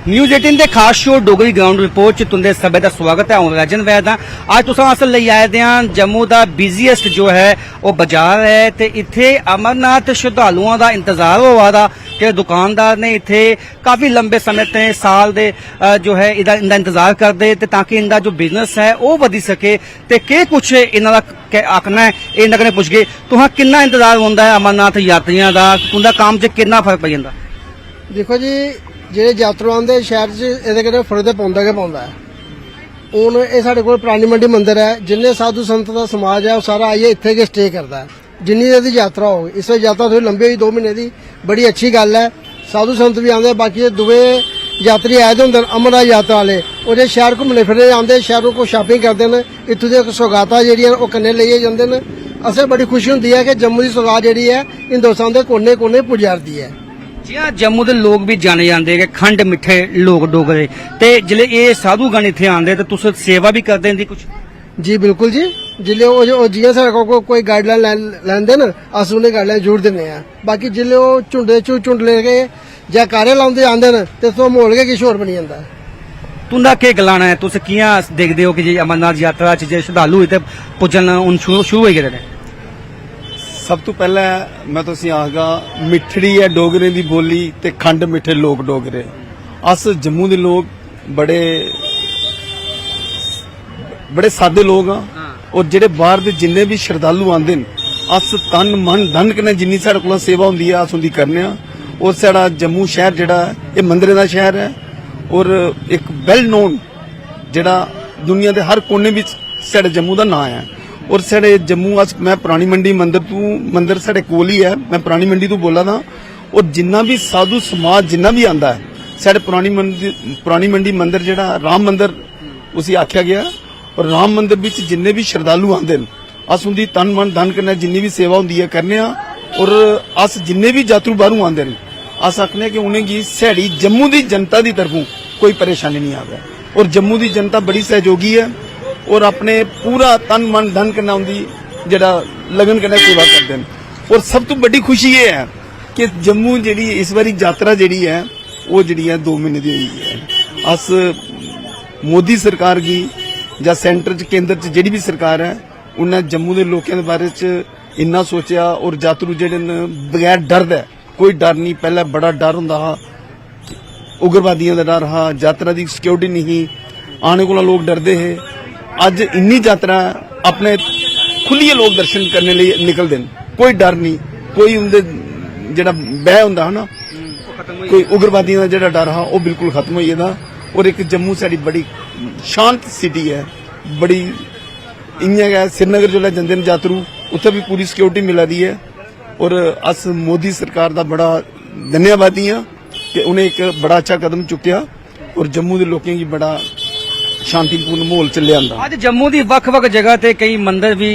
News 18 के खास show Dogri ground report च तुंदे सभे दा स्वागत है। हूं राजन वैद हां। अज तुसां अस लई आए दे हां जम्मू दा बिजीएस्ट जो है वो बाजार है ते इत्थे अमरनाथ श्रद्धालुओं दा इंतजार होआ दा कि दुकानदार ने इत्थे काफी लंबे समय ते साल दे जो है इंदा इंतजार करदे ते ताकि इंदा जो बिजनेस है वो वधी सके ते के कुछ इन्हां दा आखना है इन्हां कन्नै पुछगे तुहां किन्ना इंतजार हुंदा है अमरनाथ यात्रियों दा तुंदा काम च किन्ना फर्क पई जांदा? देखो जी ਜਿਹੜੇ ਯਾਤਰੂ ਆਉਂਦੇ ਸ਼ਹਿਰ 'ਚ ਇਹਦੇ ਕਿਤੇ ਫਰਕ ਤੇ ਪਾਉਂਦਾ ਹੈ। ਹੁਣ ਇਹ ਸਾਡੇ ਕੋਲ ਪੁਰਾਣੀ ਮੰਡੀ ਮੰਦਿਰ ਹੈ, ਜਿੰਨੇ ਸਾਧੂ ਸੰਤ ਦਾ ਸਮਾਜ ਹੈ ਉਹ ਸਾਰਾ ਆਈਏ ਇੱਥੇ ਕੇ ਸਟੇ ਕਰਦਾ ਹੈ। ਜਿੰਨੀ ਇਹਦੀ ਯਾਤਰਾ ਹੋਵੇ ਇਸ ਵੇ ਯਾਤਰਾ ਥੋੜੀ ਲੰਬੀ ਹੋਈ 2 ਮਹੀਨੇ ਦੀ ਬੜੀ ਅੱਛੀ ਗੱਲ ਹੈ। ਸਾਧੂ ਸੰਤ ਵੀ ਆਉਂਦੇ, ਬਾਕੀ ਦੂਏ ਯਾਤਰੀ ਆਏ ਦੇ ਹੁੰਦੇ ਅਮਰਨਾਥ ਯਾਤਰਾ ਵਾਲੇ ਉਹ ਜੇ ਸ਼ਹਿਰ ਘੁੰਮਣੇ ਫਿਰਦੇ ਆਉਂਦੇ, ਸ਼ਹਿਰੋਂ ਕੋ ਸ਼ਾਪਿੰਗ ਕਰਦੇ ਨੇ, ਇੱਥੋਂ ਦੀਆਂ ਸੌਗਾਤਾਂ ਜਿਹੜੀਆਂ ਉਹ ਕੰਨੇ ਲਈਏ ਜਾਂਦੇ ਨੇ। ਅਸੀਂ ਬੜੀ ਖੁਸ਼ੀ ਹੁੰਦੀ ਹੈ ਕਿ ਜੰਮੂ ਦੀ ਸੌਗਾਤ ਜਿਹੜੀ ਹੈ ਹਿੰਦੁਸਤਾਨ ਦੇ ਕੋਨੇ-ਕੋਨੇ ਪੁਜਾਰਦੀ ਹੈ। जी हाँ, जम्मू के लोग भी जाने जाते कि खंड मिठे लोग डोगरे ते जिले ये साधुगण इत्थे आंदे ते तुस सेवा भी करदे इंदी कुछ? जी बिल्कुल जी, जिले जियां साढ़े को कोई गाइडलाइन लैंदे ना अस उन्हें गाइडलाइन जरूर दिन्ने आ। बाकी जिले झुंड लेके जां कारे लाउंदे आंदे न ते तो माहौल गै किश होर बनी जांदा। तुंदा केह् गलाना है, तुस कियां देखदे हो कि जे अमरनाथ यात्रा च जे श्रद्धालु इत्थे पुज्जन हुण शुरू होई गेदे ने? सब तो पहले मैं तुसी आखगा मिठड़ी है डोगरे दी बोली ते खंड मिठे लोग डोगरे। अस जम्मू दे लोग बड़े सादे लोग हाँ और जेडे बाहर दे जिन्ने भी श्रद्धालु आंदे न अस तन मन धन कन्नै जिन्नी साडे कोल सेवा हुंदी है अस उंदी करने आ। और साडा जम्मू शहर जेड़ा ये मंदिरें दा शहर है और एक वेल नोन जेड़ा दुनिया दे हर कोने विच साडे जम्मू दा नाम है। और साढ़े जम्मू अस मैं पुरानी मंडी मंदिर साढ़े कोल ही है, मैं पुरानी मंडी तो बोला था। और जिन्ना भी साधु समाज जिन्ना भी आंदा है साढ़े पुरानी मंडी मंदिर जेड़ा राम मंदिर उसी आख्या गया। और राम मंदिर विच जिन्ने भी श्रद्धालु आंदे न अस उनदी तन मन धन कन्नै जिन्नी भी सेवा हुंदी है करने आ। और अस जिन्ने भी यात्रु बाहरों आंदे न अस आखने कि उनेंगी साड़ी जम्मू दी जनता दी तरफों कोई परेशानी नहीं आवे। और जम्मू दी जनता बड़ी सहयोगी है और अपने पूरा तन मन धन कन्नै उंदी जेड़ा लगन कन्नै सेवा करदे न। और सब तो बड़ी खुशी ये है कि जम्मू जेड़ी इस बारी यात्रा जेड़ी है वो जेड़ी है 2 महीने दी हुई है। अस मोदी सरकार की जां सेंटर च केंद्र च जेड़ी भी सरकार है उन्हें जम्मू के लोगों के बारे च इन्ना सोचा। और यात्रु जेड़े न बगैर डर दे कोई डर नहीं, पहले बड़ा डर हुंदा हा, उग्रवादियों का डर हा, यात्रा की सिक्योरिटी नहीं, आने कोला लोग डरदे हे। अज इन्नी यात्रा अपने खुलिए लोग दर्शन करने लिए निकलते हैं, कोई डर नहीं, कोई उनके जेड़ा बह हुंदा ना कोई उग्रवादियों का जेड़ा डर हा वो बिल्कुल खत्म हो गया। और एक जम्मू साड़ी बड़ी शांत सिटी है, बड़ी इयां गै श्रीनगर जो जंदे न यात्रु उत्थे भी पूरी सिक्योरिटी मिला दी है। और अस मोदी सरकार का बड़ा धन्यवादी हाँ कि उन्हें एक बड़ा अच्छा कदम चुकया और जम्मू के लोगों की बड़ा शांतिपूर्ण माहौल च लियांदा। अज जम्मू दी वख-वख जगह ते कई मंदिर भी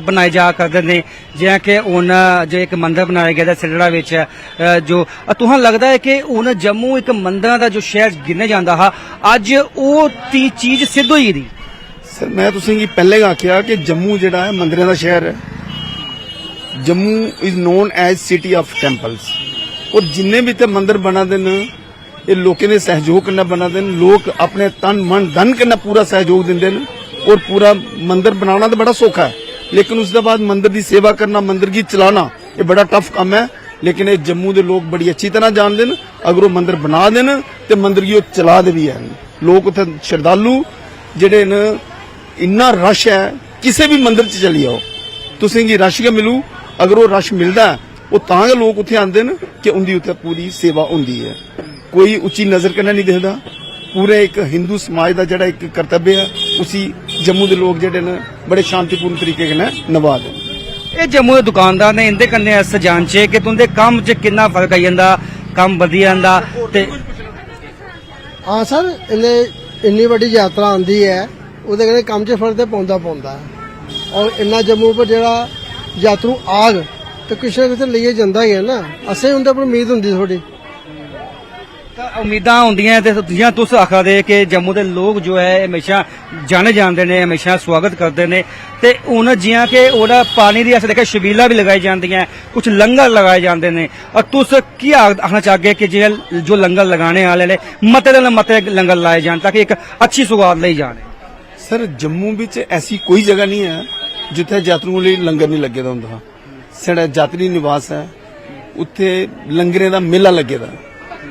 बनाए जा करदे ने, जियां कि हुण जो एक मंदिर बनाया गया सिलड़ा विच जो तुहां लगदा है कि हुण जम्मू एक मंदिरां दा जो शहर गिने जांदा हा अज वो चीज सिद्ध होई गेदी। सर मैं तुसेंगी पहले आख्या कि जम्मू जेड़ा है मंदिरें दा शहर है। Jammu is known as city of temples. और जिन्ने भी ते मंदिर बना दे न ये लोगों के सहयोग कन्नै बना दे। लोग अपने तन मन धन कन्नै पूरा सहयोग दिंदे न। और पूरा मंदिर बनाना तो बड़ा सौखा है, लेकिन उसके बाद मंदिर की सेवा करना, मंदिर की चलाना ये बड़ा टफ काम है। लेकिन ये जम्मू के लोग बड़ी अच्छी तरह जानते हैं। अगर वो मंदिर बना देन तो मंदिर की चला दे भी है। लोग उत्थे श्रद्धालु जेडे न इन्ना रश है, किसी भी मंदिर च चली जाओ तुसेंगी रश गै मिलू। अगर वो रश मिलता है वो तां गै लोग उत्थे आंदे न कि उनकी उत्थे पूरी सेवा होंदी है। कोई उच्ची नजर कन्नै नहीं देखदा। पूरे एक हिंदू समाज का जेड़ा एक कर्तव्य है उसी जम्मू के लोग जेडे न बड़े शांतिपूर्ण तरीके कन्नै निभा दे। ये जम्मू के दुकानदार ने इंदे कन्नै अस जांचे कि तुंदे काम च किन्ना फर्क आई जांदा, काम बधी जांदा ते हाँ सर इन्नी बड़ी यात्रा आंदी है ਉਹਦੇ ਕਹਿੰਦੇ ਕੰਮ 'ਚ ਫਰਕ ਤੇ ਪਾਉਂਦਾ ਔਰ ਇੰਨਾ ਜੰਮੂ ਪਰ ਜਿਹੜਾ ਯਾਤਰੂ ਆਗ ਤੇ ਕਿਸੇ ਨਾ ਕਿਸੇ ਲਈਏ ਜਾਂਦਾ ਹੀ ਹੈ ਨਾ। ਅਸੀਂ ਉਹਦੇ ਪਰ ਉਮੀਦ ਹੁੰਦੀ ਥੋੜੀ ਤਾਂ ਉਮੀਦਾਂ ਹੁੰਦੀਆਂ ਤੇ ਜਿਵੇਂ ਤੁਸੀਂ ਆਖਦੇ ਕਿ ਜੰਮੂ ਦੇ ਲੋਕ ਜੋ ਹੈ ਹਮੇਸ਼ਾ ਜਾਣੇ ਜਾਂਦੇ ਨੇ, ਹਮੇਸ਼ਾ ਸਵਾਗਤ ਕਰਦੇ ਨੇ ਤੇ ਹੁਣ ਜਿਵੇਂ ਕਿ ਉਹਦਾ ਪਾਣੀ ਦੀ ਅਸੀਂ ਦੇਖਿਆ ਛਬੀਲਾਂ ਵੀ ਲਗਾਈ ਜਾਂਦੀਆਂ, ਕੁਝ ਲੰਗਰ ਲਗਾਏ ਜਾਂਦੇ ਨੇ ਔਰ ਤੁਸੀਂ ਕੀ ਆਖਣਾ ਚਾਹਗੇ ਕਿ ਜਿਹੜੇ ਜੋ ਲੰਗਰ ਲਗਾਣੇ ਵਾਲੇ ਨੇ ਮਤੇ ਦੇ ਮਤੇ ਲੰਗਰ ਲਾਏ ਜਾਣ ਤਾਂ ਕਿ ਇੱਕ ਅੱਛੀ ਸੁਗਾਤ ਲਈ ਜਾਣ। ਸਰ ਜੰਮੂ ਵਿੱਚ ਐਸੀ ਕੋਈ ਜਗ੍ਹਾ ਨਹੀਂ ਹੈ ਜਿੱਥੇ ਯਾਤਰੂਆਂ ਲਈ ਲੰਗਰ ਨਹੀਂ ਲੱਗੇਦਾ ਹੁੰਦਾ। ਸਾਡਾ ਯਾਤਰੀ ਨਿਵਾਸ ਹੈ, ਉੱਥੇ ਲੰਗਰਾਂ ਦਾ ਮੇਲਾ ਲੱਗੇਦਾ।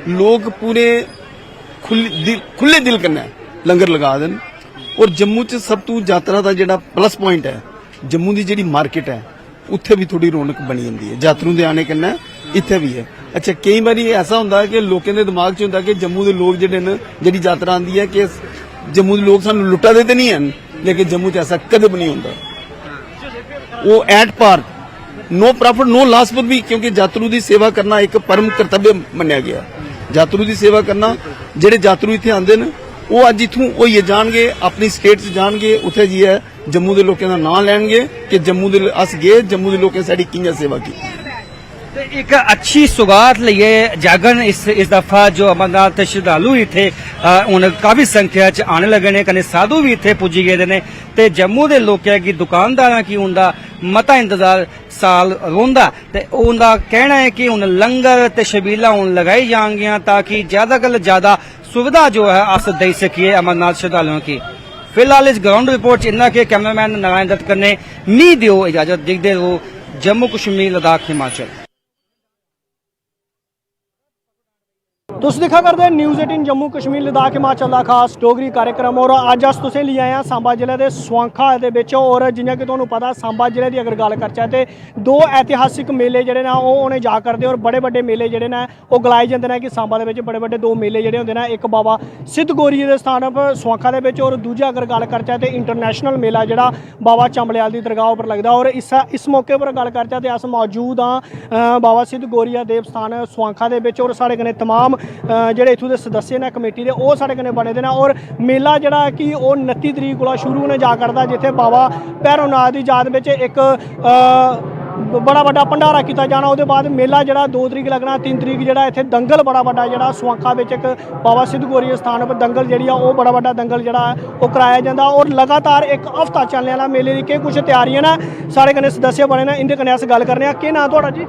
ਲੋਕ ਪੂਰੇ ਖੁੱਲੇ ਦਿਲ ਕਰਨਾ ਲੰਗਰ ਲਗਾ ਦੇਣ। ਔਰ ਜੰਮੂ 'ਚ ਸਭ ਤੋਂ ਯਾਤਰਾ ਦਾ ਜਿਹੜਾ ਪਲੱਸ ਪੁਆਇੰਟ ਹੈ, ਜੰਮੂ ਦੀ ਜਿਹੜੀ ਮਾਰਕੀਟ ਹੈ ਉੱਥੇ ਵੀ ਥੋੜੀ ਰੌਣਕ ਬਣੀ ਜਾਂਦੀ ਹੈ। ਯਾਤਰੂ ਦੇ ਆਣੇ ਕਰਨਾ ਇੱਥੇ ਵੀ ਹੈ। ਅੱਛਾ, ਕਈ ਵਾਰੀ ਐਸਾ ਹੁੰਦਾ ਹੈ ਕਿ ਲੋਕਾਂ ਦੇ ਦਿਮਾਗ 'ਚ ਹੁੰਦਾ ਕਿ ਜੰਮੂ ਦੇ ਲੋਕ ਜਿਹੜੇ ਨੇ, ਜਿਹੜੀ ਯਾਤਰਾ ਆਉਂਦੀ ਹੈ ਕਿ ਜੰਮੂ ਦੇ ਲੋਕ ਸਾਨੂੰ ਲੁੱਟਾ ਦੇ ਤੇ ਨਹੀਂ ਹਨ, ਲੇਕਿਨ ਜੰਮੂ 'ਚ ਐਸਾ ਕਦੇ ਵੀ ਨਹੀਂ ਹੁੰਦਾ। ਉਹ ਐਟ ਪਾਰ नो प्रॉफिट नो लॉस पर भी, क्योंकि यात्रु की सेवा करना एक परम कर्तव्य मन्निया गया। यात्रु की सेवा करना, जेडे यात्रु इत्थे आंदे ने वो अज इत्थों वो ये जाणगे, अपनी स्टेट च जाणगे, उत्थे जी है जम्मू के लोगों का नाम लैणगे कि जम्मू दे अस गए, जम्मू के लोगों साडी कियां सेवा की। एक अच्छी सुगात लिए जागरण इस दफा जो अमरनाथ श्रद्धालु इत्थे हुण काफी संख्या च आने लगे ने, कने साधु भी इत्थे पुजी गए ने ते जम्मू दे लोकां की दुकानदारां की उनका मता इंतजार साल रोंदा ते उनका कहना है कि हुण लंगर ते छबीला हुण लगाई जाएंगियां ताकि ज्यादा कोला ज्यादा सुविधा जो है अस दे सकिए अमरनाथ श्रद्धालुओं की। फिलहाल इस ग्राउंड रिपोर्ट च इन्ना के कैमरामैन नारायण दत्त करने नी दियो इजाजत, देखते रहो जम्मू कश्मीर लद्दाख हिमाचल। तुस दिखा करदे न्यूज़ 18 जम्मू कश्मीर लद्दाख हिमाचल का खास डोगरी कार्यक्रम। और अज अस तुसें लेई आए सांबा जिले के स्वांखा दे विच। और जियां कि तुहानूं पता सांबा जिले की अगर गल करचै ते दो ऐतिहासिक मेले जिहड़े ने ओह होने जा करदे और बड़े बड़े मेले जिहड़े ने ओह गलाए जांदे ने कि सांबा दे विच बड़े बड़े दो मेले जिहड़े होंदे ने, एक बाबा सिद्ध गौरिये दे स्थान पर स्वांखा दे विच और दूजा अगर गल करचै ते इंटरनेशनल मेला जिहड़ा बाबा चंबलियाल दी दरगाह पर लगदा। और इस मौके पर गल करचै ते अस मौजूद हाँ बाबा सिद्ध गौरिया देव स्थान स्वांखा दे विच और साडे कन्नै तमाम ਜਿਹੜੇ इत्थों के सदस्य ने कमेटी के वो साढ़े कन्नै बने दे ने। और मेला जोड़ा कि 29 तरीक को शुरू होने जा करता, जिथे बाबा भैरोनाथ की याद में एक बड़ा बड़ा भंडारा किया जाना। उसके बाद मेला जोड़ा 2 तरीक लगना, 3 तरीक जोड़ा इतने दंगल बड़ा बड़ा जोड़ा स्वांखा में एक बाबा सिद्ध गौरिया स्थान पर दंगल जी बड़ा बड़ा दंगल जोड़ा वो कराया जाता। और लगातार एक हफ्ता चलने वाला मेले की कुछ तैयारियां ने साढ़े कन्नै सदस्य बने ने, इनके कन्नै अस गल करने। क्या नाम थोड़ा जी?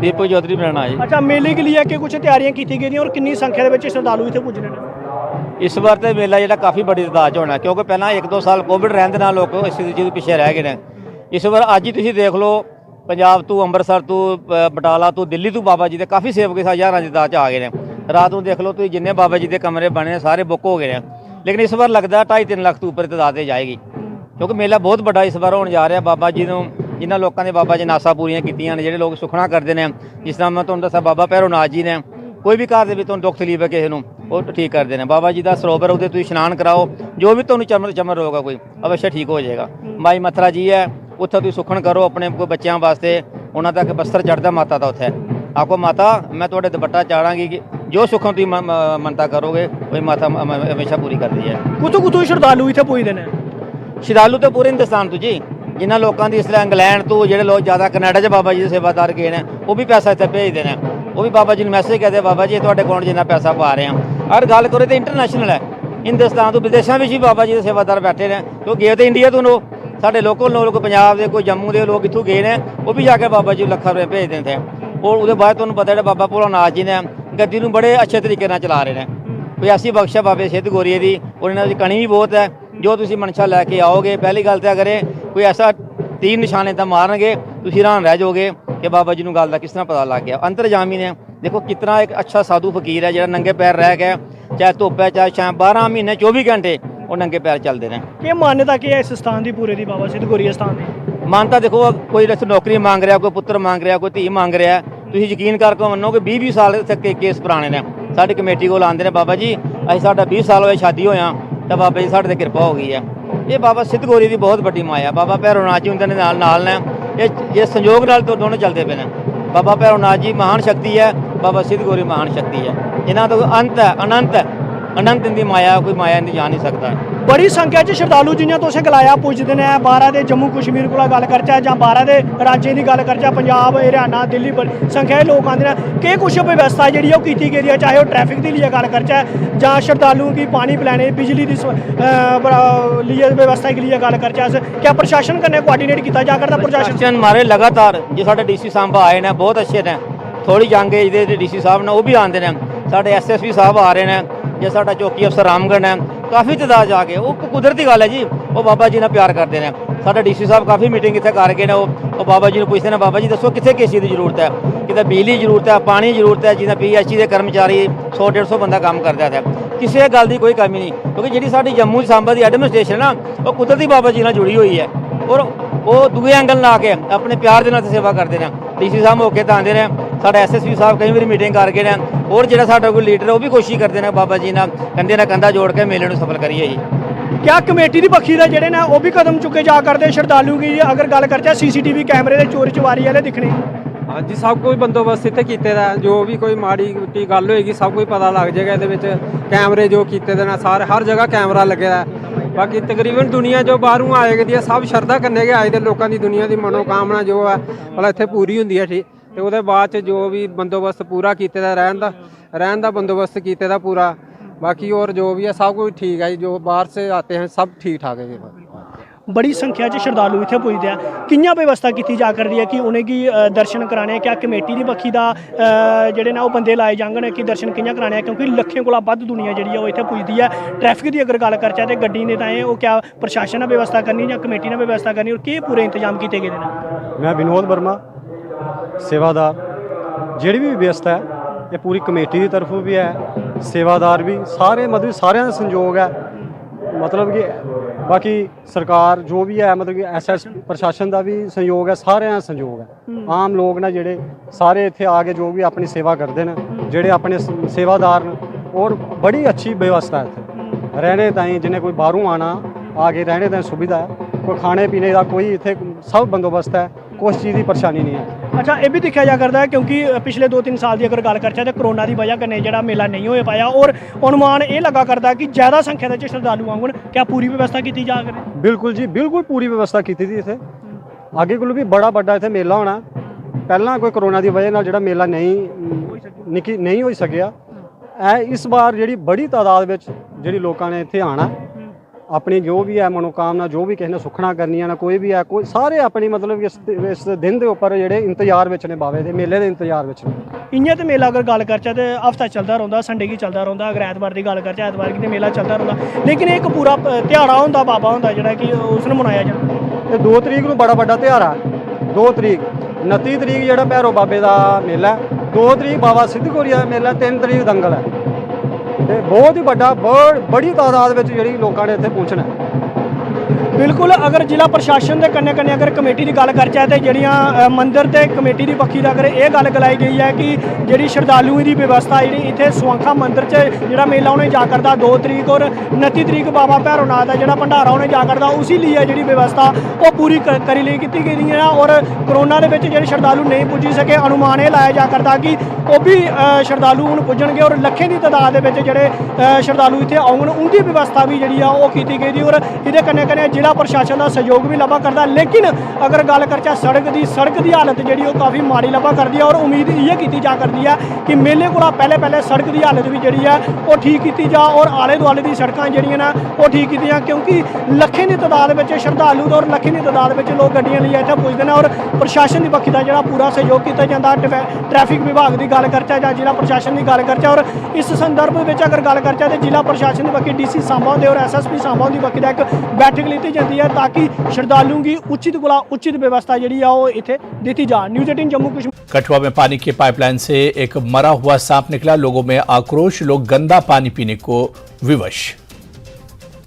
दीपक चौधरी मेरा नाम है। अच्छा, मेले के लिए कि कुछ तैयारियां की गई और कितनी संख्या के श्रद्धालु इतने पुजने ने? इस बार तो मेला जो काफ़ी बड़ी तादाद होना, क्योंकि पहला 1-2 साल कोविड रहने नाल लोग इस चीज़ पिछे रह गए हैं। इस बार अज ही तुम देख लो पंजाब तो अंमृतसर तो बटाला तो दिल्ली तो बाबा जी के काफ़ी सेवक हज़ारों की तादाद आ गए हैं। रात को देख लो तो जिन्हें बाबा जी के कमरे बने सारे बुक हो गए हैं। लेकिन इस बार लगता है 2.5-3 लाख तो ऊपर तादाद जाएगी, क्योंकि मेला बहुत बड़ा इस बार होने जा रहा है। बाबा जी ने जिन्होंने लोगों ने बाबा जी नासा पूरियां कीतियां ने, जिहड़े लोग सुखना करते हैं, जिस तरह मैं तुहानूं दस्सां बाबा भैरोनाथ जी ने कोई भी घर दे तुहानूं दुख तकलीफ है किसी नूं वो ठीक करते हैं। बाबा जी का सरोवर उहदे तुसीं इशनान कराओ, जो भी तुहानूं चमर रोग है कोई अवश्य ठीक हो जाएगा। माई मथरा जी है उत्थे तुसीं सुखन करो अपने कोई बच्चों वास्ते, उन्होंने तक बस्तर चढ़ता माता का उत्थे आखो माता मैं तुहाडे दुपट्टा चाड़ांगी कि जो सुखन तुसीं मनता करोगे वही माता हमेशा पूरी करती है। कुतों श्रद्धालु इत्थे पुजदे ने? श्रद्धालु तो पूरे हिंदुस्तान तो जी, जिन्होंने लोगों की इसलिए इंग्लैंड तो जो लोग ज़्यादा कनाडा च बाबा जी के सेवादार गए हैं वो भी पैसा इतने भेजते हैं। वो भी बाबा जी ने मैसेज कहते हैं बाबा जी थोड़े अकाउंट जिन्ना पैसा पा रहे हैं। अगर गल करो तो इंटरनेशनल है, हिंदुस्तान तो विदेशों में भी बाबा जी के सेवादार बैठे हैं। तो गए तो इंडिया तो लोग साढ़े लोकल लोग पंजाब के कोई जम्मू के लोग इतों गए हैं, वो भी जाके बाबा जी लखा रुपये भेजते थे। और उसके बाद तुम्हें पता है बाबा भोलानाथ जी ने गद्दी को बड़े अच्छे तरीके चला रहे हैं। कोई ऐसी बख्श है बाबे सिद्ध गौरिये की, और इन्हों की कणी भी बहुत है। जो तुम मनशा लैके आओगे पहली गल तो अगर कोई ऐसा 3 निशाने तो मारनगे तुम हैरान रह जाओगे कि बाबा जी को गल का किस तरह पता लग गया। अंतरजामी ने देखो कितना एक अच्छा साधु फकीर है जो नंगे पैर रह गया, चाहे धुप है चाहे शाम 12 महीने 24 घंटे वो नंगे पैर चलते हैं। ये मान्यता की है इस स्थान की पूरे की बाबा सिद्ध गौरिया स्थान की? मानता देखो कोई नौकरी मांग रहा, कोई पुत्र मांग रहा, कोई धी मांग रहा, तुम यकीन करके मनो कि 20-20 साल इतने केस पुराने ने साड़ी कमेटी को आते हैं बाबा जी अभी साढ़ा 20 साल हो शादी होया तो बाबा जी साढ़े कृपा हो गई है। ये बाबा सिद्ध गौरी की बहुत बड़ी माया, बाबा भैरोनाथ जी उनके नाल ने ये संयोग नाल तो दोनों चलते पे हैं। बाबा भैरोनाथ जी महान शक्ति है, बाबा सिद्ध गौरी महान शक्ति है। इन्हों तो अंत है अनंत है, ਅਨੰਤ ਦੀ ਮਾਇਆ ਕੋਈ ਮਾਇਆ ਨਹੀਂ ਜਾਣ ਨਹੀਂ ਸਕਦਾ। बड़ी संख्या च श्रद्धालु जियां तुसें गलाया पुजदे ने बाहरा दे जम्मू कश्मीर कोला गल करचै जां बाहरा दे राज्यें दी गल करचै पंजाब हरियाणा दिल्ली बड़ी संख्या च लोग आंदे ने केह् कुछ व्यवस्था जेह्ड़ी ओह् कीती गेदी है चाहे ओह् ट्रैफिक दी लिए गल करचै जां श्रद्धालुओं गी पानी पिलाने बिजली दी लिए व्यवस्था के लिए गल करचै अस क्या प्रशासन कन्नै कोआर्डिनेट कीता जा करदा प्रशासन हमारे लगातार जो साढ़े DC सांबा आए ने बहुत अच्छे ने थोड़ी जंग एज दे DC साहब ने वो भी आते हैं साढ़े SSP साहब आ रहे हैं जो साडा चौकी अफसर रामगढ़ है काफ़ी तादाद जाके वो कुदरती गल है जी वो बाबा जी ने प्यार करते हैं साडा DC साहब काफ़ी मीटिंग इतने कर गए वो बाबा जी ने पूछते हैं बाबा जी दसो कितने किस चीज़ की जरूरत है कितने बिजली की जरूरत है पानी की जरूरत है जिन्हें PHC के कर्मचारी 100-150 बंदा काम करता है किसी गल की कोई कमी नहीं क्योंकि जी साडी जम्मू सांबा की एडमिनिस्ट्रेशन है ना वो कुदरती बाबा जी ने जुड़ी हुई है और वो दूए एंगल ला के अपने प्यार के नाल सेवा करते हैं DC साहब मौके पर आते हैं साढ़े SSP साहब कई बार मीटिंग कर गए हैं और जो साडा कोई लीडर है वो भी कोशिश करते हैं बाबा जी ने कंधे नाल कंधा जोड़ के मेले में सफल करिए जी। क्या कमेटी की पक्षी का जेह्ड़े ने वो भी कदम चुके जा करते श्रद्धालु की अगर गल करचै CCTV कैमरे के चोरी चवारी वाले दिखने हाँ जी सब कोई बंदोबस्त इत्थे कीते दा जो भी कोई माड़ी मुट्टी गल होएगी सब कोई पता लग जाएगा इहदे विच कैमरे जो कीते दे ने सारे हर जगह कैमरा लगे दा बाकी तकरीबन दुनिया जो बाहरों आए दी सब शरधा कन्नै गै आए दे लोकां दी दुनिया की मनोकामना जो है भला इत्थे पूरी हुंदी है ठीक ते ओहदे बाद च जो भी बंदोबस्त पूरा कीते दा रहन दा बंदोबस्त कीते दा पूरा बाकी और जो भी है सब कुछ ठीक है जो बाहर से आते हैं सब ठीक ठाक है जी। बड़ी संख्या च श्रद्धालु इत्थे पुजदे आ कि'यां व्यवस्था कीती जा करदी है कि उनेंगी दर्शन कराने क्या कमेटी दी बक्खी दा जेह्ड़े ना ओह् बंदे लाए जाङन कि दर्शन कि'यां कराने क्योंकि लक्खें कोला बद्ध दुनिया जेह्ड़ी है ओह् इत्थे पुजदी है ट्रैफिक दी अगर गल करचै ते गड्डी ने ताएं ओह् क्या प्रशासन ने व्यवस्था करनी जां कमेटी ने व्यवस्था करनी और केह् पूरे इंतजाम कीते गेदे न। मैं विनोद वर्मा सेवादार जिहड़ी भी व्यवस्था है ये पूरी कमेटी की तरफों भी है सेवादार भी सारे मतलब सारे दा संयोग है मतलब कि बाकी सरकार जो भी है मतलब कि SS प्रशासन का भी सहयोग है सारे दा संयोग है आम लोग ने जेह्ड़े सारे इत्थे आके जो भी अपनी सेवा करते हैं जेह्ड़े अपने सेवादार न और बड़ी अच्छी व्यवस्था है इत्थे रहने ताईं जिन्हें कोई बाहरों आना आके रहने ताईं सुविधा है कोई खाने पीने का कोई इत्थे सब बंदोबस्त है कोई चीज़ की परेशानी नहीं है। अच्छा ये भी देखा जा करता है क्योंकि पिछले 2-3 साल की अगर गल करचै तो कोरोना की वजह कन्नै जेह्ड़ा मेला नहीं हो पाया और अनुमान ये लगा करता है कि ज़्यादा संख्या के श्रद्धालु आंगन क्या पूरी व्यवस्था की जा करे। बिल्कुल जी बिल्कुल पूरी व्यवस्था की थी इत्थे अगे कोलों भी बड़ा बड़ा इत्थे मेला होना पहला कोई कोरोना की वजह नाल जेह्ड़ा मेला नहीं हो सकिया इस बार जेह्ड़ी बड़ी तादाद विच जेह्ड़ी लोकां ने इत्थे आना अपनी जो भी है मनोकामना जो भी किसी ने सुखना करनियां ना कोई भी है कोई सारे अपनी मतलब इस दिन के उपर जेह्ड़े इंतजार विच ने बावे दे मेले दे इंतजार विच ने। इ'यां ते मेला अगर गल करचै ते हफ्ता चलदा रौंह्दा संडे गी चलदा रौंह्दा अगर ऐतवार की गल करचै ऐतवार गी ते मेला चलदा रौंह्दा लेकिन एक पूरा ध्याड़ा होंदा बाबा होंदा जेह्ड़ा कि उस नूं मनाया जंदा। 2 तरीक नूं बड़ा बड्डा ध्याड़ा 2 तरीक 29 तरीक जेह्ड़ा भैरो बाबे दा मेला 2 तरीक बाबा सिद्ध गौरिया दा मेला 3 तरीक दंगल है ते बहुत ही बड़ा बड़ी तादाद में जी लोगों ने इत्थे पहुंचना है। बिल्कुल अगर जिला प्रशासन के कन्नै कन्नै अगर कमेटी की गल करचै ते जेह्ड़ियां मंदिर ते कमेटी की पक्षी अगर ये गल गलाई गई है कि जिहड़ी श्रद्धालुओं की व्यवस्था जी इत्थे स्वांखा मंदिर च जेह्ड़ा मेला उन्हें जा करदा 2 तरीक और 29 तरीक बाबा भैरोनाथ का जेह्ड़ा भंडारा उन्हें जा करदा उसी लिए जिहड़ी व्यवस्था वो पूरी करी ली कीती गेदी है और कोरोना दे विच जेह्ड़े श्रद्धालु नहीं पुज्जी सके अनुमान ये लाया जा करदा कि वो भी श्रद्धालु हुण पुज्जणगे और लखें की तादाद दे विच जेह्ड़े श्रद्धालु इत्थे आउण उंदी व्यवस्था भी जिहड़ी आ ओह कीती गेदी और इहदे कन्नै कन्नै जिला प्रशासन का सहयोग भी लब्भा करता लेकिन अगर गल करचै सड़क की हालत जी काफ़ी माड़ी लब्भा करती है और उम्मीद ये की जा करती है कि मेले को पहले सड़क की हालत भी जी है वो ठीक की जा और आले दुआले की सड़क जी ने वो ठीक की जाए क्योंकि लखें की तादाद में श्रद्धालु और लखें की तादाद में लोग गड्डियां लिए इत्थे पुजदे हैं और प्रशासन की पक्षी का जो पूरा सहयोग किया जाता ट्रैफिक विभाग की गल करचै जां जिला प्रशासन की गल करचै और इस संदर्भ में अगर गल करचै तो जिला प्रशासन की पक्षी DC सांबा होंदे और SSP सांबा की पक्षी का एक बैठक लीती जाती है ताकि श्रद्धालुओं की उचित कोला उचित व्यवस्था जी इत्थे दी जा। न्यूज़ 18 जम्मू कश्मीर। कठुआ में पानी की पाइपलाइन से एक मरा हुआ सांप निकला, लोगों में आक्रोश, लोग गंदा पानी पीने को विवश।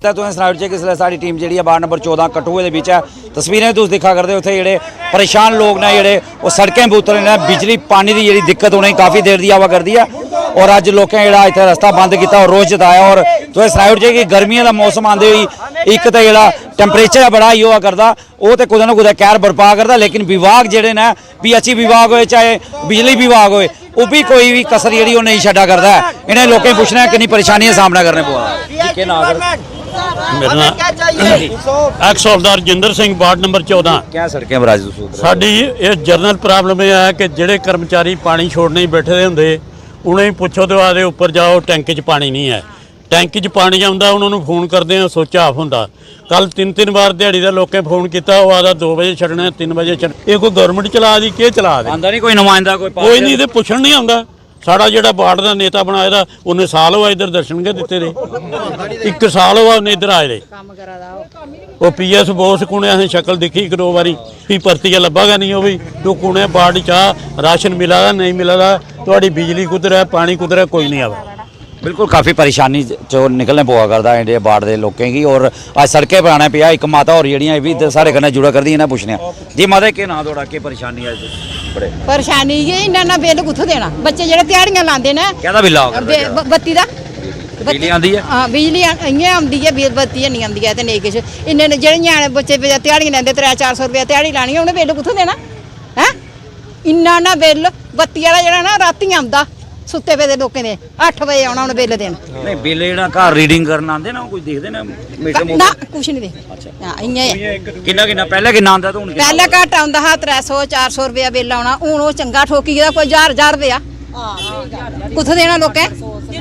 तुसें सनाई ओड़चै कि इसलै साढ़ी टीम जी वार्ड नंबर 14 कठुए के बिच है तस्वीरें तुस दिक्खा करदे उत्थे जेह्ड़े परेशान लोग ने जेह्ड़े वो सड़कें पर उतरे ने बिजली पानी की जी दिक्कत उन्हें काफ़ी देर की आवा करती है और अज लोकें जेह्ड़ा इत्थे रस्ता बंद किया और रोज जताया और तुसें सनाई ओड़चै कि गर्मियों का मौसम आंदे होई एक तो जेह्ड़ा टैंपरेचर बड़ा ही होआ करदा वो तो कुदै ना कुदै कहर बरपा करदा लेकिन विभाग जेह्ड़े ने PHC विभाग होए चाहे बिजली विभाग होए ਉਹ ਵੀ ਕੋਈ ਵੀ ਕਸਰ ਜਿਹੜੀ ਉਹ ਨਹੀਂ ਛੱਡਾ ਕਰਦਾ ਹੈ। ਇਹਨਾਂ ਲੋਕਾਂ ਨੂੰ ਪੁੱਛਣਾ ਕਿੰਨੀ ਪਰੇਸ਼ਾਨੀਆਂ ਦਾ ਸਾਹਮਣਾ ਕਰਨੇ ਪਵਾ ਕਿ ਨਾ ਮੇਰਾ ਨਾਮ ਐਕਸ ਹੌਲਦਾਰ ਜਿੰਦਰ ਸਿੰਘ ਵਾਰਡ ਨੰਬਰ 14 ਕਿਆ ਸੜਕਾਂ ਬਰਾਜ ਦਸੂਦ ਸਾਡੀ ਇਹ ਜਰਨਲ ਪ੍ਰੋਬਲਮ ਇਹ ਹੈ ਕਿ ਜਿਹੜੇ ਕਰਮਚਾਰੀ ਪਾਣੀ ਛੋੜਨੇ ਹੀ ਬੈਠੇ ਦੇ ਹੁੰਦੇ ਉਹਨਾਂ ਹੀ ਪੁੱਛੋ ਤੇ ਆਦੇ ਉੱਪਰ ਜਾਓ ਟੈਂਕ 'ਚ ਪਾਣੀ ਨਹੀਂ ਹੈ। ਟੈਂਕ 'ਚ ਪਾਣੀ ਆਉਂਦਾ ਉਹਨਾਂ ਨੂੰ ਫੋਨ ਕਰਦੇ ਆ ਸੋਚਾ ਆਫ ਹੁੰਦਾ। ਕੱਲ 3-3 ਵਾਰ ਦਿਹਾੜੀ ਦਾ ਲੋਕਾਂ ਫੋਨ ਕੀਤਾ ਉਹ ਆਦਾ 2 ਵਜੇ ਛੱਡਣਾ 3 ਵਜੇ ਛੱਡ ਇਹ ਕੋਈ ਗਵਰਨਮੈਂਟ ਚਲਾ ਦੀ ਕੀ ਚਲਾ ਦੇ ਆਂਦਾ ਨਹੀਂ ਕੋਈ ਨੁਮਾਇੰਦਾ ਕੋਈ ਨਹੀਂ ਤੇ ਪੁੱਛਣ ਨਹੀਂ ਆਉਂਦਾ। ਸਾਡਾ ਜਿਹੜਾ ਵਾਰਡ ਦਾ ਨੇਤਾ ਬਣਾਇਆ ਦਾ ਉਹਨੇ ਸਾਲ ਹੋਇਆ ਇੱਧਰ ਦਰਸ਼ਨ ਕੇ ਦਿੱਤੇ ਦੇ 1 ਸਾਲ ਹੋਇਆ ਉਹਨੇ ਇੱਧਰ ਆਏ ਦੇ ਉਹ ਪੀਐਸ ਬੋਸ ਕੋਨੇ ਅਸੀਂ ਸ਼ਕਲ ਦੇਖੀ 1-2 ਵਾਰੀ ਵੀ ਭਰਤੀ ਲੱਭਾਗਾ ਨਹੀਂ ਉਹ ਵੀ ਤੂੰ ਕੋਨੇ ਵਾਰਡ ਚਾਹ ਰਾਸ਼ਨ ਮਿਲਾਦਾ ਨਹੀਂ ਮਿਲਾਦਾ ਤੁਹਾਡੀ ਬਿਜਲੀ ਕੁਦਰ ਹੈ ਪਾਣੀ ਕੁਦਰ ਹੈ ਕੋਈ नहीं आवा। बिल्कुल काफ़ी परेशानी चो निकलने पवा करता है इंडिया बाढ़ के लोगों की और आज सड़कें पर आना पिया एक माता और जड़ियाँ भी सारे कन्नै जुड़ा कर दी इन्हें पूछने जी माता के नाम थोड़ा के परेशानी है बड़े परेशानी ये इन्ना बिल कुत्थों देना बच्चे जेह्ड़े ध्याड़ियां लांदे ने क्या बिल आओ बत्ती दा बिजली आंदी है हाँ बिजली इ'यां आंदी है बिल बत्ती नहीं आंदी है ते नेईं किश इन्ने जेह्ड़े ञ्याणे बच्चे ध्याड़ियां लैंदे 300-400 रुपया ध्याड़ी लानी उ'नें बिल कुत्थों देना हैं इन्ना ना बिल बत्ती वाला जेह्ड़ा ना रातीं आंदा सुत्ते पे लोकें दे 8 बजे आना उन्हें बिल देना नहीं बिल जेह्ड़ा घर रीडिंग करन आंदे ना कुछ देखदे ना मीटर ना कुछ नहीं दे हां इ'यां किन्ना किन्ना पहले किन्ना आंदा ते हुन पहले घट आंदा हा 300-400 रुपया बिल आना हुन ओह चंगा ठोकी गेदा कोई 1000 रुपया कुत्थों देना लोकें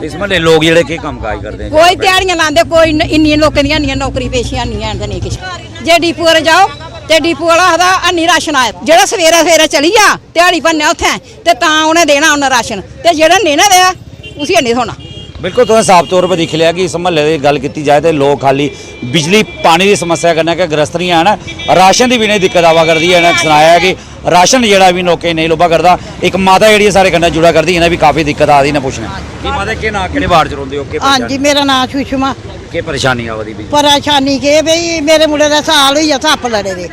इस म्हल्ले लोग जेह्ड़े केह् कम्म काज करदे कोई ध्याड़ियां लांदे कोई इन्नियां लोकें दियां नहीं नौकरी पेशियां नहीं हैन ते नहीं किश जे डिपू पर जाओ ते डिपू वाला आखदा हन्नी राशन आया जेह्ड़ा सवेरे सवेरे चली जा ध्याड़ी भन्ने उत्थें ते तां उ'नें देना उन्हें राशन ते जेह्ड़ा नेईं ना देआ उसी हन्नी थ्होना। बिल्कुल तुसें साफ तौर पर दिक्खी लिया कि इस म्हल्ले दी गल कीती जाए तो लोग खाली बिजली पानी की समस्या कन्नै गै ग्रस्त नहीं हैन राशन की भी नहीं दिक्कत आवा करदी है। इन्हें सनाया कि राशन जेह्ड़ा भी लोकें नहीं लब्भा करदा एक माता जेह्ड़ी साढ़े कन्नै जुड़ा करदी इन्हें भी काफ़ी दिक्कत आ दी ने पुछने कि माता के नाम केह्ड़े वार्ड च रौंदे हो हाँ जी मेरा नाम सुषमा के परेशानी आवा दी परेशानी के भई मेरे मुंडे दा साल होई सप्प लड़े दे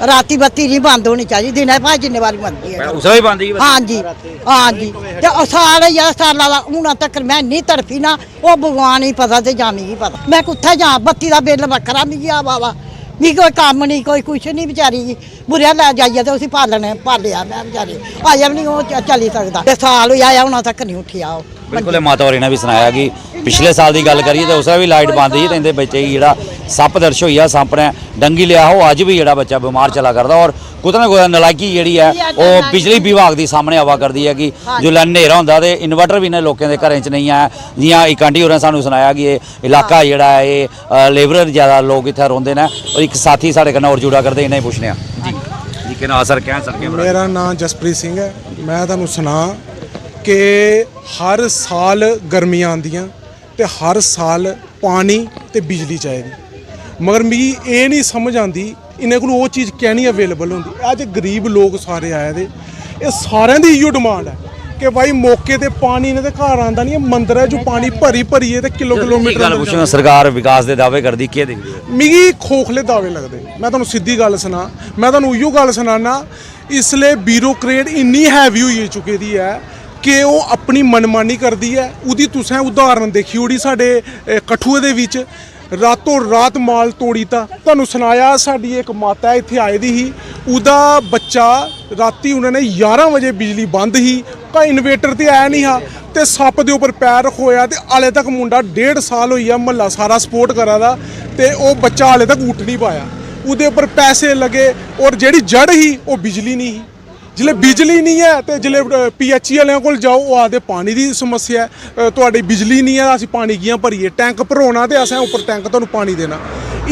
राती बत्ती नहीं बंद होनी चाहिए दिन भाई जिन्ने बारी मर्जी है उस वे बंद ही हाँ जी हाँ जी ते साल होई साल हूं तक मैं नहीं तड़फी ना वो भगवान ही पता ते जानी ही पता मैं कुत्थे जा बत्ती दा बिल बक्खरा मिगी आवा वा मिगी कोई कम्म नहीं कोई कुछ नहीं बेचारी जी बुरे लै जाइए तो उसी पालने पालिया मैं बेचारी आया भी नहीं वो चली सकता ते साल होई आया हूं तक नहीं उठिया वो बिल्कुल माता होरें ने भी सुनाया कि पिछले साल की गल करिए तो उसका भी लाइट बंद ही तो इनके बच्चे की जेह्ड़ा सप्प दर्श होई सप्प ने डंगी लिया हो अज भी जेह्ड़ा बच्चा बीमार चला करदा और कुतै ना कुतै नलायकी जेह्ड़ी है वो बिजली विभाग की सामने आवा करदी है कि जिसलै न्हेरा होंदा ते इन्वर्टर भी इन्हें लोकें के घरें च नहीं है जियां इक आंटी होरें सानूं सुनाया कि ये इलाका जेह्ड़ा है ये लेबर ज़्यादा लोग इत्थै रौंह्दे ने और एक साथी साढ़े कन्नै होर जुड़ा करदे इन्हें पुछने जी जी के नाम सर क्या सर मेरा नाम जसप्रीत सिंह है मैं तुहानूं सुना कि हर साल गर्मियां आंदियां ते हर साल पानी ते बिजली चाहिदी मगर मिगी एह् नहीं समझ आंदी इन्हें कोल ओह् चीज़ कैं नहीं अवेलेबल होंदी अज गरीब लोग सारे आए दे एह् सारें दी इयो डिमांड है कि भाई मौके ते पानी ने ते घर आंदा नहीं मंदर है जो पानी भरी भरिए ते किलोमीटर सरकार विकास दे दावे करदी केह् दिखदी मिगी खोखले दावे लगदे मैं तुहानूं सिद्धी गल सना मैं तुहानूं इयो गल सनाना इसलै ब्यूरोक्रेट इन्नी हैवी होई चुकी दी है कि ओह् अपनी मनमानी करदी है उदी तुसें उदाहरण देखी ओड़ी साडे कठुए दे विच रातों रात माल तोड़ी ता तुहानूं सनाया साडी एक माता इत्थे आई दी ही उदा बच्चा राती उन्होंने 11 बजे बिजली बंद ही का इन्वेटर ते आया नहीं हा ते सप्प दे उपर पैर रखोया ते हाले तक मुंडा 1.5 साल होई आ म्हल्ला सारा सपोर्ट करा दा ते ओह बच्चा हाले तक उठ नहीं पाया उहदे उपर पैसे लगे और जेहड़ी जड़ ही ओह बिजली नहीं ही जिसले बिजली नहीं है तो जिसले PHE वाले कोल जाओ वो आखदे पानी की समस्या है तुहाडी बिजली नहीं है असीं पानी कियां भरीए टैंक भरोना तो असें उपर टैंक तुहानूं पानी देना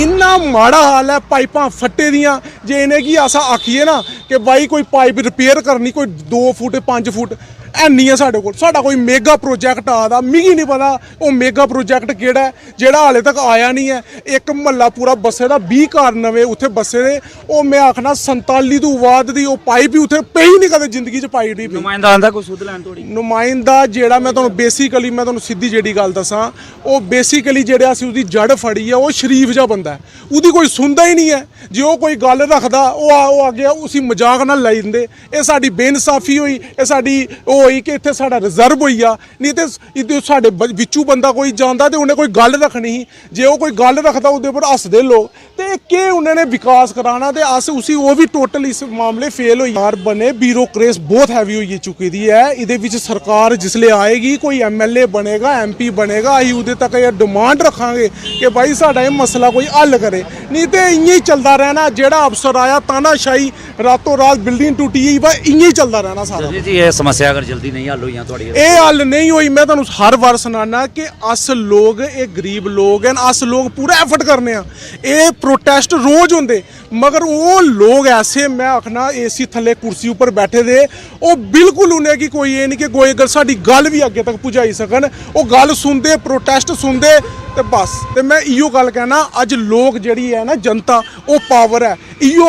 इन्ना माड़ा हाल है पाइपां फट्टे दियां जे इन्हें गी अस आखिए ना कि भाई कोई पाइप रिपेयर करनी कोई 2 फुट 5 फुट है नहीं है साढ़े कोल साढ़ा कोई मेगा प्रोजैक्ट आ दा मिगी नहीं पता वो मेगा प्रोजैक्ट केड़ा है जेड़ा हाले तक आया नहीं है एक महल्ला पूरा बस्से दा 20 घर नवे उत्थे बस्से दे ओ मैं आखना 47 तो बाद दी ओ पाइप भी उत्थे पे ही नहीं कदे जिंदगी च पाई दी नुमाइंदा आंदा कोई सुध लैन तोड़ी नुमाइंदा जेड़ा मैं तुहानूं बेसिकली मैं तुहानूं सिद्धी जेड़ी गल दसां ओ बेसिकली जेड़ा असीं उहदी जड़ फड़ी है ओ शरीफ जा बंदा है उहदी कोई सुनदा ही नहीं है जे ओ कोई गल रखदा ओ आ गया उसी मजाक नाल लाई दिंदे ए साडी बेइंसाफी होई ए साडी ओ ਹੋਈ ਕਿ ਇੱਥੇ ਸਾਡਾ ਰਿਜ਼ਰਵ ਹੋਈ ਆ, ਨਹੀਂ ਤੇ ਇਹਦੇ ਸਾਡੇ ਵਿੱਚੋਂ ਬੰਦਾ ਕੋਈ ਜਾਂਦਾ ਤੇ ਉਹਨੇ ਕੋਈ ਗੱਲ ਰੱਖਣੀ ਸੀ। ਜੇ ਉਹ ਕੋਈ ਗੱਲ ਰੱਖਦਾ ਉਹਦੇ ਉੱਪਰ ਹੱਸਦੇ ਲੋਕ ਤੇ ਕਿ ਉਹਨਾਂ ਨੇ ਵਿਕਾਸ ਕਰਾਣਾ ਤੇ ਅਸ ਉसी ਉਹ ਵੀ ਟੋਟਲ ਇਸ ਮਾਮਲੇ ਫੇਲ ਹੋਈ। ਯਾਰ ਬਣੇ ਬਿਊਰੋਕ੍ਰੇਸ ਬਹੁਤ ਹੈਵੀ ਹੋਈ ਚੁੱਕੀ ਦੀ ਹੈ। ਇਹਦੇ ਵਿੱਚ ਸਰਕਾਰ ਜਿਸਲੇ ਆਏਗੀ, ਕੋਈ ਐਮਐਲਏ ਬਣੇਗਾ, ਐਮਪੀ ਬਣੇਗਾ, ਅਸੀਂ ਉਹਦੇ ਤੱਕ ਇਹ ਡਿਮਾਂਡ ਰੱਖਾਂਗੇ ਕਿ ਭਾਈ ਸਾਡਾ ਇਹ ਮਸਲਾ ਕੋਈ ਹੱਲ ਕਰੇ, ਨਹੀਂ ਤੇ ਇੰਜ ਹੀ ਚੱਲਦਾ ਰਹਿਣਾ। ਜਿਹੜਾ ਅਫਸਰ ਆਇਆ ਤਾਨਾਸ਼ਾਹੀ ਰਾਤੋਂ ਰਾਤ ਬਿਲਡਿੰਗ ਟੁੱਟੀ ਬਸ ਇੰਜ ਹੀ ਚੱਲਦਾ ਰਹਿਣਾ ਸਾਰਾ। ਜੀ ਇਹ ਸਮੱਸਿਆ ਅਗਰ ਜਲਦੀ ਨਹੀਂ ਹੱਲ ਹੋਈਆਂ ਤੁਹਾਡੀ ਇਹ ਹੱਲ ਨਹੀਂ ਹੋਈ, ਮੈਂ ਤੁਹਾਨੂੰ ਹਰ ਵਾਰ ਸੁਣਾਣਾ ਕਿ ਅਸ ਲੋਕ ਇਹ ਗਰੀਬ ਲੋਕ ਹਨ, ਅਸ ਲੋਕ ਪੂਰਾ ਐਫਰਟ ਕਰਨੇ ਆ। ਇਹ ਪ੍ਰੋਟੈਸਟ ਰੋਜ਼ ਹੁੰਦੇ मगर वो लोग ऐसे मैं आखना एसी थले कुर्सी ऊपर बैठे दे वो बिल्कुल उन्हें की कोई ये नहीं कि कोई अगर साडी गल भी अगे तक पहुँचाई सकन, वो गल सुनते प्रोटेस्ट सुनते ते बस। ते मैं इयो गल कहना अज लोग जिहड़ी है ना जनता वो पावर है, इयो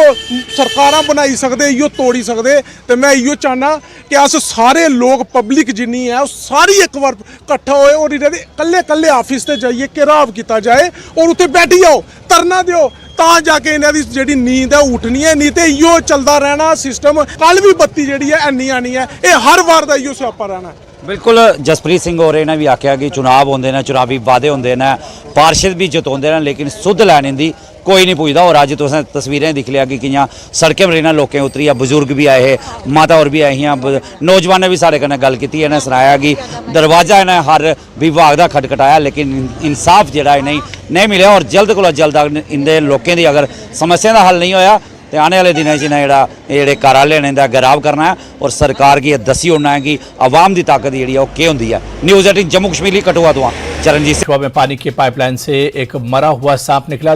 सरकारां बनाई सकदे, इयो तोड़ी सकदे। ते मैं इयो चाहना कि अस सारे लोग पब्लिक जिन्नी है सारी एक बार इकट्ठा होए और इहदे कल्ले कल्ले ऑफिस ते जाइए घेराव किया जाए और उत्थे बैठी जाओ, धरना दिओ, ਤਾਂ ਜਾ ਕੇ ਇਹਨਾਂ ਦੀ ਜਿਹੜੀ ਨੀਂਦ ਹੈ ਉੱਠਣੀ ਹੈ। ਨਹੀਂ ਤੇ ਇਹੋ ਚੱਲਦਾ ਰਹਿਣਾ ਸਿਸਟਮ। ਕੱਲ ਵੀ ਬੱਤੀ ਜਿਹੜੀ ਹੈ ਇੰਨੀ ਆਣੀ ਹੈ, ਇਹ ਹਰ ਵਾਰ ਦਾ ਇਹੋ ਸਿਆਪਾ ਰਹਿਣਾ। ਬਿਲਕੁਲ ਜਸਪ੍ਰੀਤ ਸਿੰਘ ਹੋਰੇ ਨੇ ਵੀ ਆਖਿਆ ਕਿ ਚੁਣਾਵ ਹੁੰਦੇ ਨੇ, ਚੁਣਾਵੀ ਵਾਅਦੇ ਹੁੰਦੇ ਨੇ, ਪਾਰਸ਼ਦ ਵੀ ਜਿਤਾਉਂਦੇ ਨੇ, ਲੇਕਿਨ ਸੁੱਧ ਲੈਣ ਦੀ कोई नहीं पुछदा। और अज तुसें तस्वीरें दिख लिया कि कि'यां सड़कें पर इन्हां लोकें उतरी, बुजुर्ग भी आए हे, माता होर भी आई हियां, नौजवान ने भी साढ़े कन्नै गल कीती। इन्हें सनाया कि दरवाजा इन्हें हर विभाग का खटखटाया लेकिन इंसाफ जिहड़ा इन्हें नहीं मिलिया। और जल्द कोला जल्द इंदे लोकें दी अगर समस्या का हल नहीं होया तो आने वाले दिनों इन्हें जेह्ड़े कार्यालय ने इनका घेराव करना है और सरकार की दसी होना है कि आवाम की ताकत जी केह् होंदी है। न्यूज़ 18 जम्मू कश्मीर कठुआ तो चरणजीत सिंह। में पानी की पाइपलाइन से एक मरा हुआ सांप निकला।